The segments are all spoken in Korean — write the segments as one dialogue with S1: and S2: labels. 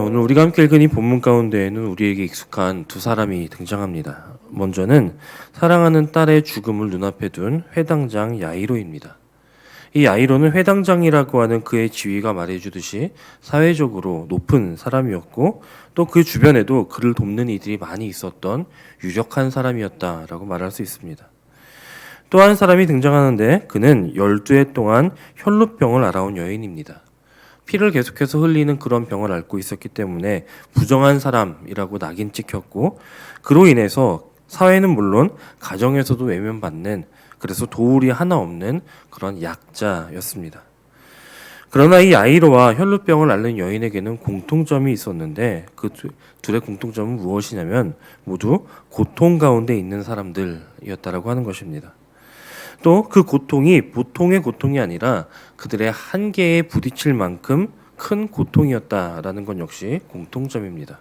S1: 오늘 우리가 함께 읽은 이 본문 가운데에는 우리에게 익숙한 두 사람이 등장합니다. 먼저는 사랑하는 딸의 죽음을 눈앞에 둔 회당장 야이로입니다. 이 야이로는 회당장이라고 하는 그의 지위가 말해주듯이 사회적으로 높은 사람이었고 또 그 주변에도 그를 돕는 이들이 많이 있었던 유력한 사람이었다라고 말할 수 있습니다. 또 한 사람이 등장하는데 그는 12해 동안 혈루병을 앓아온 여인입니다. 피를 계속해서 흘리는 그런 병을 앓고 있었기 때문에 부정한 사람이라고 낙인 찍혔고 그로 인해서 사회는 물론 가정에서도 외면받는 그래서 도울이 하나 없는 그런 약자였습니다. 그러나 이 야이로와 혈루병을 앓는 여인에게는 공통점이 있었는데 그 둘의 공통점은 무엇이냐면 모두 고통 가운데 있는 사람들이었다라고 하는 것입니다. 또 그 고통이 보통의 고통이 아니라 그들의 한계에 부딪힐 만큼 큰 고통이었다라는 건 역시 공통점입니다.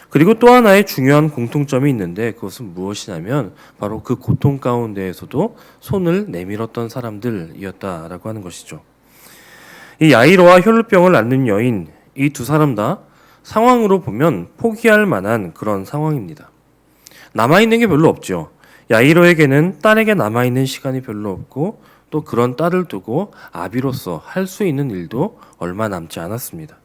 S1: 그리고 또 하나의 중요한 공통점이 있는데 그것은 무엇이냐면 바로 그 고통 가운데에서도 손을 내밀었던 사람들이었다라고 하는 것이죠. 이 야이로와 혈루병을 앓는 여인, 이 두 사람 다 상황으로 보면 포기할 만한 그런 상황입니다. 남아있는 게 별로 없죠. 야이로에게는 딸에게 남아있는 시간이 별로 없고 또 그런 딸을 두고 아비로서 할 수 있는 일도 얼마 남지 않았습니다.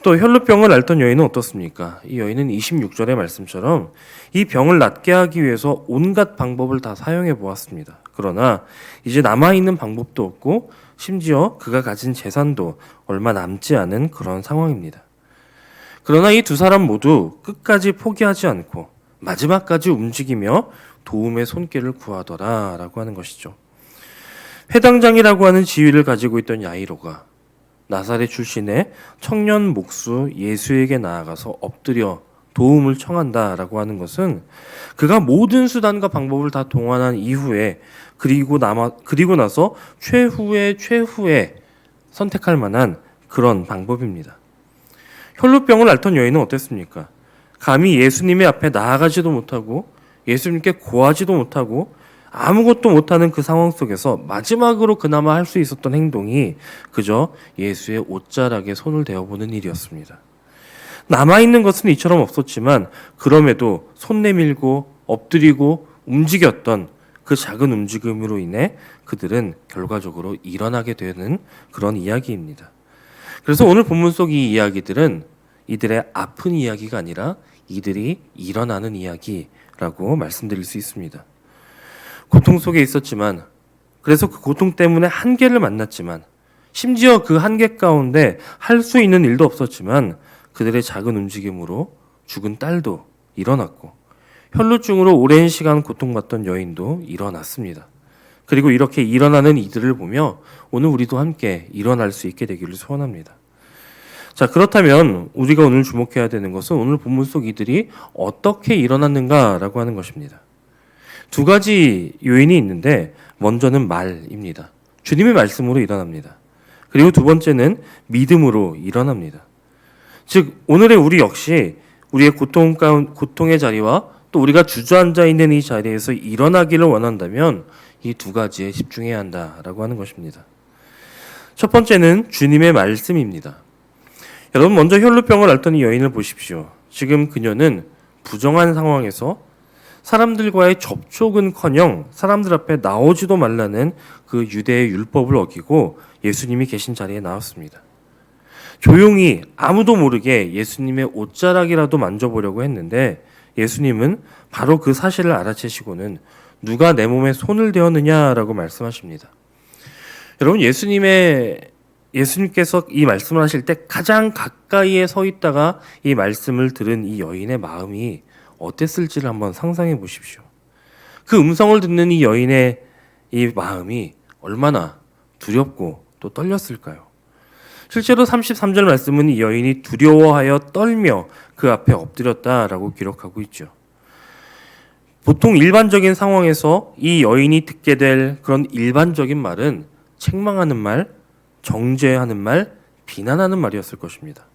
S1: 또 혈루병을 앓던 여인은 어떻습니까? 이 여인은 26절의 말씀처럼 이 병을 낫게 하기 위해서 온갖 방법을 다 사용해 보았습니다. 그러나 이제 남아있는 방법도 없고 심지어 그가 가진 재산도 얼마 남지 않은 그런 상황입니다. 그러나 이 두 사람 모두 끝까지 포기하지 않고 마지막까지 움직이며 도움의 손길을 구하더라라고 하는 것이죠. 회당장이라고 하는 지위를 가지고 있던 야이로가 나사렛 출신의 청년 목수 예수에게 나아가서 엎드려 도움을 청한다라고 하는 것은 그가 모든 수단과 방법을 다 동원한 이후에 그리고 나서 최후의 선택할 만한 그런 방법입니다. 혈루병을 앓던 여인은 어땠습니까? 감히 예수님의 앞에 나아가지도 못하고 예수님께 고하지도 못하고 아무것도 못하는 그 상황 속에서 마지막으로 그나마 할 수 있었던 행동이 그저 예수의 옷자락에 손을 대어보는 일이었습니다. 남아있는 것은 이처럼 없었지만 그럼에도 손 내밀고 엎드리고 움직였던 그 작은 움직임으로 인해 그들은 결과적으로 일어나게 되는 그런 이야기입니다. 그래서 오늘 본문 속 이 이야기들은 이들의 아픈 이야기가 아니라 이들이 일어나는 이야기라고 말씀드릴 수 있습니다. 고통 속에 있었지만 그래서 그 고통 때문에 한계를 만났지만 심지어 그 한계 가운데 할 수 있는 일도 없었지만 그들의 작은 움직임으로 죽은 딸도 일어났고 혈루증으로 오랜 시간 고통받던 여인도 일어났습니다. 그리고 이렇게 일어나는 이들을 보며 오늘 우리도 함께 일어날 수 있게 되기를 소원합니다. 자, 그렇다면 우리가 오늘 주목해야 되는 것은 오늘 본문 속 이들이 어떻게 일어났는가라고 하는 것입니다. 두 가지 요인이 있는데 먼저는 말입니다. 주님의 말씀으로 일어납니다. 그리고 두 번째는 믿음으로 일어납니다. 즉 오늘의 우리 역시 우리의 고통의 자리와 또 우리가 주저앉아 있는 이 자리에서 일어나기를 원한다면 이 두 가지에 집중해야 한다라고 하는 것입니다. 첫 번째는 주님의 말씀입니다. 여러분 먼저 혈루병을 앓던 이 여인을 보십시오. 지금 그녀는 부정한 상황에서 사람들과의 접촉은커녕 사람들 앞에 나오지도 말라는 그 유대의 율법을 어기고 예수님이 계신 자리에 나왔습니다. 조용히 아무도 모르게 예수님의 옷자락이라도 만져보려고 했는데 예수님은 바로 그 사실을 알아채시고는 누가 내 몸에 손을 대었느냐라고 말씀하십니다. 여러분 예수님께서 이 말씀을 하실 때 가장 가까이에 서 있다가 이 말씀을 들은 이 여인의 마음이 어땠을지를 한번 상상해 보십시오. 그 음성을 듣는 이 여인의 이 마음이 얼마나 두렵고 또 떨렸을까요? 실제로 33절 말씀은 이 여인이 두려워하여 떨며 그 앞에 엎드렸다라고 기록하고 있죠. 보통 일반적인 상황에서 이 여인이 듣게 될 그런 일반적인 말은 책망하는 말, 정죄하는 말, 비난하는 말이었을 것입니다.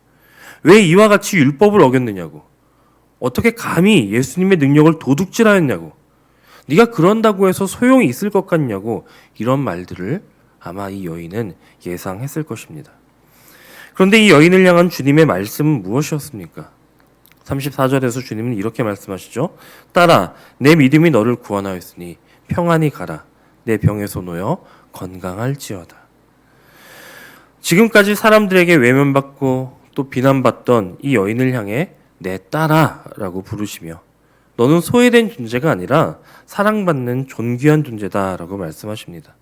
S1: 왜 이와 같이 율법을 어겼느냐고, 어떻게 감히 예수님의 능력을 도둑질하였냐고, 네가 그런다고 해서 소용이 있을 것 같냐고 이런 말들을 아마 이 여인은 예상했을 것입니다. 그런데 이 여인을 향한 주님의 말씀은 무엇이었습니까? 34절에서 주님은 이렇게 말씀하시죠. 딸아, 내 믿음이 너를 구원하였으니 평안히 가라. 내 병에서 놓여 건강할지어다. 지금까지 사람들에게 외면받고 또 비난받던 이 여인을 향해 내 딸아 라고 부르시며 너는 소외된 존재가 아니라 사랑받는 존귀한 존재다 라고 말씀하십니다.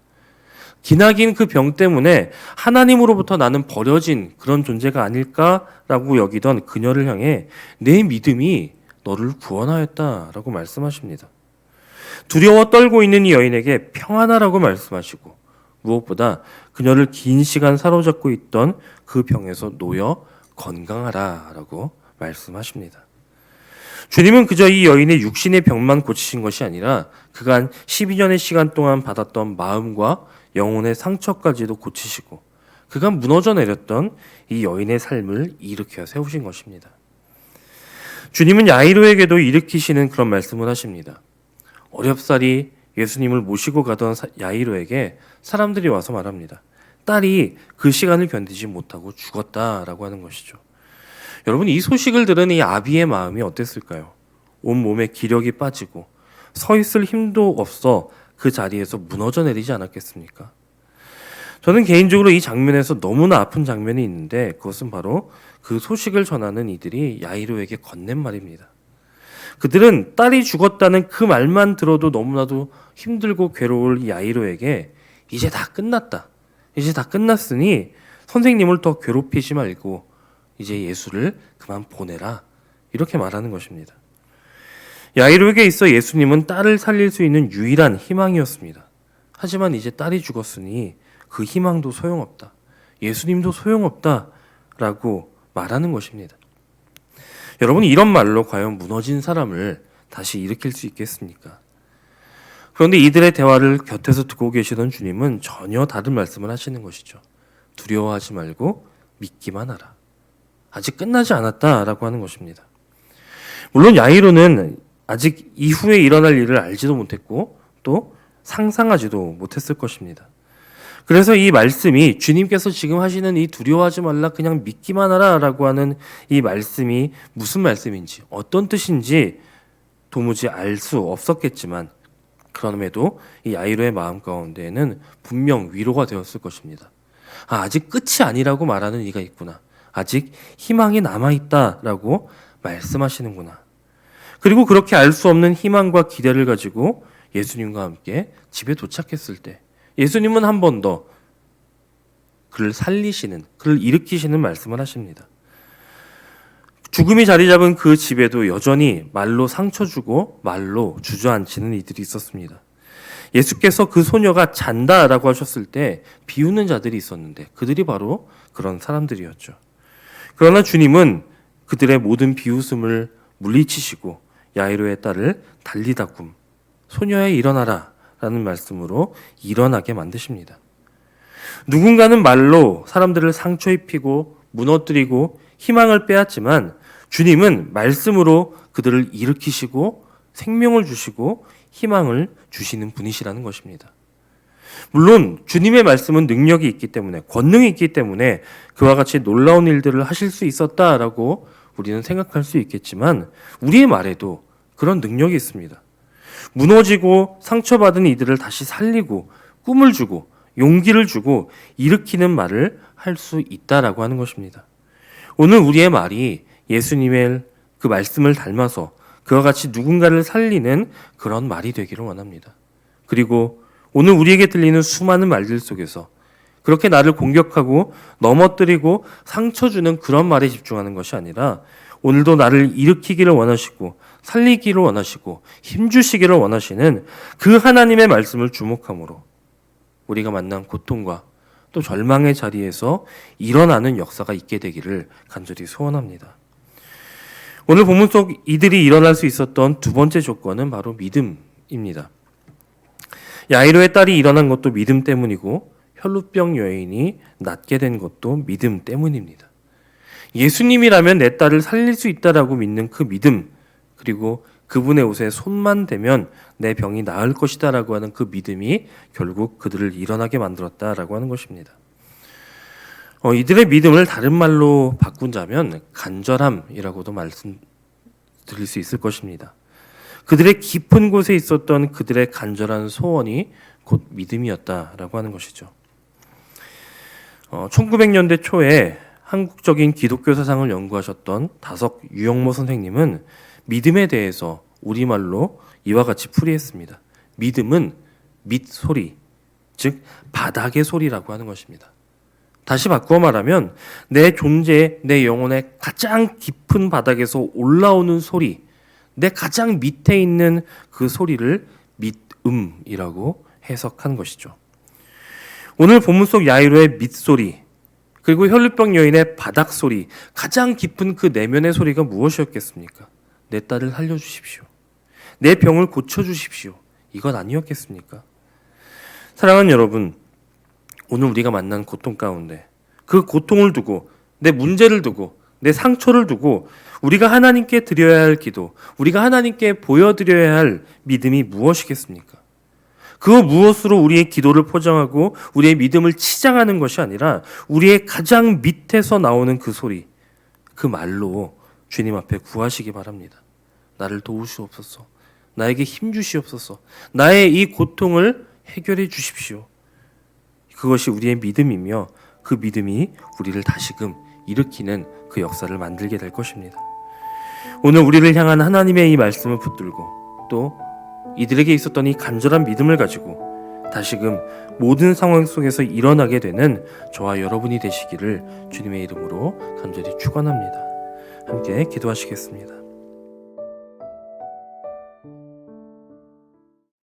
S1: 기나긴 그 병 때문에 하나님으로부터 나는 버려진 그런 존재가 아닐까라고 여기던 그녀를 향해 내 믿음이 너를 구원하였다라고 말씀하십니다. 두려워 떨고 있는 이 여인에게 평안하라고 말씀하시고 무엇보다 그녀를 긴 시간 사로잡고 있던 그 병에서 놓여 건강하라라고 말씀하십니다. 주님은 그저 이 여인의 육신의 병만 고치신 것이 아니라 그간 12년의 시간 동안 받았던 마음과 영혼의 상처까지도 고치시고 그간 무너져 내렸던 이 여인의 삶을 일으켜 세우신 것입니다. 주님은 야이로에게도 일으키시는 그런 말씀을 하십니다. 어렵사리 예수님을 모시고 가던 야이로에게 사람들이 와서 말합니다. 딸이 그 시간을 견디지 못하고 죽었다라고 하는 것이죠. 여러분, 이 소식을 들은 이 아비의 마음이 어땠을까요? 온몸에 기력이 빠지고 서 있을 힘도 없어 그 자리에서 무너져 내리지 않았겠습니까? 저는 개인적으로 이 장면에서 너무나 아픈 장면이 있는데 그것은 바로 그 소식을 전하는 이들이 야이로에게 건넨 말입니다. 그들은 딸이 죽었다는 그 말만 들어도 너무나도 힘들고 괴로울 이 야이로에게 이제 다 끝났다. 이제 다 끝났으니 선생님을 더 괴롭히지 말고 이제 예수를 그만 보내라. 이렇게 말하는 것입니다. 야이로에게 있어 예수님은 딸을 살릴 수 있는 유일한 희망이었습니다. 하지만 이제 딸이 죽었으니 그 희망도 소용없다. 예수님도 소용없다라고 말하는 것입니다. 여러분, 이런 말로 과연 무너진 사람을 다시 일으킬 수 있겠습니까? 그런데 이들의 대화를 곁에서 듣고 계시던 주님은 전혀 다른 말씀을 하시는 것이죠. 두려워하지 말고 믿기만 하라. 아직 끝나지 않았다라고 하는 것입니다. 물론 야이로는 아직 이후에 일어날 일을 알지도 못했고 또 상상하지도 못했을 것입니다. 그래서 이 말씀이 주님께서 지금 하시는 이 두려워하지 말라 그냥 믿기만 하라라고 하는 이 말씀이 무슨 말씀인지 어떤 뜻인지 도무지 알 수 없었겠지만 그럼에도 이 야이로의 마음 가운데에는 분명 위로가 되었을 것입니다. 아직 끝이 아니라고 말하는 이가 있구나. 아직 희망이 남아있다라고 말씀하시는구나. 그리고 그렇게 알 수 없는 희망과 기대를 가지고 예수님과 함께 집에 도착했을 때 예수님은 한 번 더 그를 살리시는, 그를 일으키시는 말씀을 하십니다. 죽음이 자리 잡은 그 집에도 여전히 말로 상처 주고 말로 주저앉히는 이들이 있었습니다. 예수께서 그 소녀가 잔다라고 하셨을 때 비웃는 자들이 있었는데 그들이 바로 그런 사람들이었죠. 그러나 주님은 그들의 모든 비웃음을 물리치시고 야이로의 딸을 달리다굼 소녀야 일어나라 라는 말씀으로 일어나게 만드십니다. 누군가는 말로 사람들을 상처 입히고 무너뜨리고 희망을 빼앗지만 주님은 말씀으로 그들을 일으키시고 생명을 주시고 희망을 주시는 분이시라는 것입니다. 물론 주님의 말씀은 능력이 있기 때문에 권능이 있기 때문에 그와 같이 놀라운 일들을 하실 수 있었다라고 우리는 생각할 수 있겠지만 우리의 말에도 그런 능력이 있습니다. 무너지고 상처받은 이들을 다시 살리고 꿈을 주고 용기를 주고 일으키는 말을 할 수 있다라고 하는 것입니다. 오늘 우리의 말이 예수님의 그 말씀을 닮아서 그와 같이 누군가를 살리는 그런 말이 되기를 원합니다. 그리고 오늘 우리에게 들리는 수많은 말들 속에서 그렇게 나를 공격하고 넘어뜨리고 상처 주는 그런 말에 집중하는 것이 아니라 오늘도 나를 일으키기를 원하시고 살리기를 원하시고 힘주시기를 원하시는 그 하나님의 말씀을 주목함으로 우리가 만난 고통과 또 절망의 자리에서 일어나는 역사가 있게 되기를 간절히 소원합니다. 오늘 본문 속 이들이 일어날 수 있었던 두 번째 조건은 바로 믿음입니다. 야이로의 딸이 일어난 것도 믿음 때문이고 혈루병 여인이 낫게 된 것도 믿음 때문입니다. 예수님이라면 내 딸을 살릴 수 있다라고 믿는 그 믿음, 그리고 그분의 옷에 손만 대면 내 병이 나을 것이다라고 하는 그 믿음이 결국 그들을 일어나게 만들었다라고 하는 것입니다. 이들의 믿음을 다른 말로 바꾼다면 간절함이라고도 말씀드릴 수 있을 것입니다. 그들의 깊은 곳에 있었던 그들의 간절한 소원이 곧 믿음이었다라고 하는 것이죠. 1900년대 초에 한국적인 기독교 사상을 연구하셨던 다석 유영모 선생님은 믿음에 대해서 우리말로 이와 같이 풀이했습니다. 믿음은 밑소리, 즉 바닥의 소리라고 하는 것입니다. 다시 바꾸어 말하면 내 존재, 내 영혼의 가장 깊은 바닥에서 올라오는 소리, 내 가장 밑에 있는 그 소리를 믿음이라고 해석한 것이죠. 오늘 본문 속 야이로의 밑소리, 그리고 혈루병 여인의 바닥소리, 가장 깊은 그 내면의 소리가 무엇이었겠습니까? 내 딸을 살려주십시오. 내 병을 고쳐주십시오. 이건 아니었겠습니까? 사랑하는 여러분, 오늘 우리가 만난 고통 가운데 그 고통을 두고, 내 문제를 두고, 내 상처를 두고 우리가 하나님께 드려야 할 기도, 우리가 하나님께 보여드려야 할 믿음이 무엇이겠습니까? 그 무엇으로 우리의 기도를 포장하고 우리의 믿음을 치장하는 것이 아니라 우리의 가장 밑에서 나오는 그 소리, 그 말로 주님 앞에 구하시기 바랍니다. 나를 도우시옵소서. 나에게 힘 주시옵소서. 나의 이 고통을 해결해 주십시오. 그것이 우리의 믿음이며 그 믿음이 우리를 다시금 일으키는 그 역사를 만들게 될 것입니다. 오늘 우리를 향한 하나님의 이 말씀을 붙들고 또 이들에게 있었던 이 간절한 믿음을 가지고 다시금 모든 상황 속에서 일어나게 되는 저와 여러분이 되시기를 주님의 이름으로 간절히 축원합니다. 함께 기도하시겠습니다.